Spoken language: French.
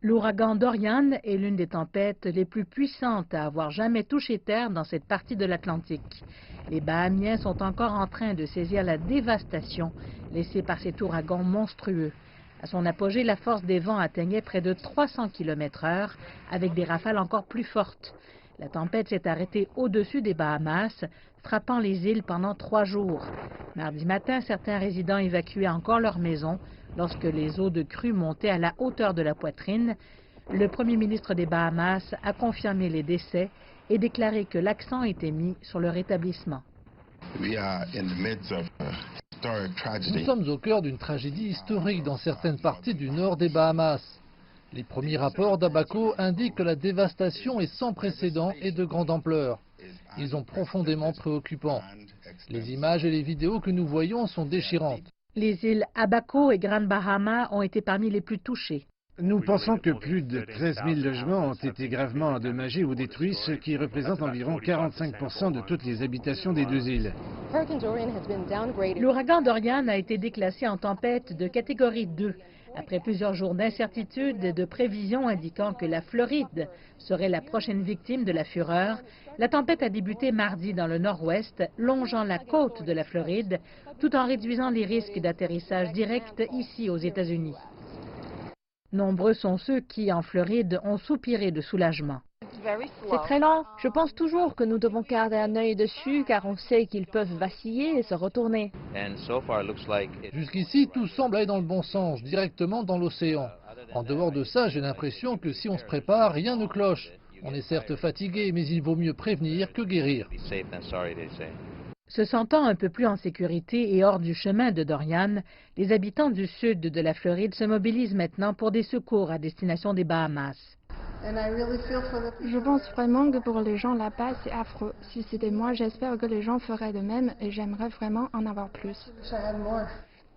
L'ouragan Dorian est l'une des tempêtes les plus puissantes à avoir jamais touché terre dans cette partie de l'Atlantique. Les Bahamiens sont encore en train de saisir la dévastation laissée par cet ouragan monstrueux. À son apogée, la force des vents atteignait près de 300 km/h avec des rafales encore plus fortes. La tempête s'est arrêtée au-dessus des Bahamas, frappant les îles pendant 3 jours. Mardi matin, certains résidents évacuaient encore leur maison lorsque les eaux de crue montaient à la hauteur de la poitrine. Le premier ministre des Bahamas a confirmé les décès et déclaré que l'accent était mis sur le rétablissement. Nous sommes au cœur d'une tragédie historique dans certaines parties du nord des Bahamas. Les premiers rapports d'Abaco indiquent que la dévastation est sans précédent et de grande ampleur. Ils sont profondément préoccupants. Les images et les vidéos que nous voyons sont déchirantes. Les îles Abaco et Grand Bahama ont été parmi les plus touchées. Nous pensons que plus de 13 000 logements ont été gravement endommagés ou détruits, ce qui représente environ 45% de toutes les habitations des deux îles. L'ouragan Dorian a été déclassé en tempête de catégorie 2, après plusieurs jours d'incertitude et de prévisions indiquant que la Floride serait la prochaine victime de la fureur. La tempête a débuté mardi dans le nord-ouest, longeant la côte de la Floride, tout en réduisant les risques d'atterrissage direct ici aux États-Unis. Nombreux sont ceux qui, en Floride, ont soupiré de soulagement. C'est très lent. Je pense toujours que nous devons garder un œil dessus car on sait qu'ils peuvent vaciller et se retourner. Jusqu'ici, tout semble aller dans le bon sens, directement dans l'océan. En dehors de ça, j'ai l'impression que si on se prépare, rien ne cloche. On est certes fatigué, mais il vaut mieux prévenir que guérir. Se sentant un peu plus en sécurité et hors du chemin de Dorian, les habitants du sud de la Floride se mobilisent maintenant pour des secours à destination des Bahamas. Je pense vraiment que pour les gens là-bas, c'est affreux. Si c'était moi, j'espère que les gens feraient de même et j'aimerais vraiment en avoir plus.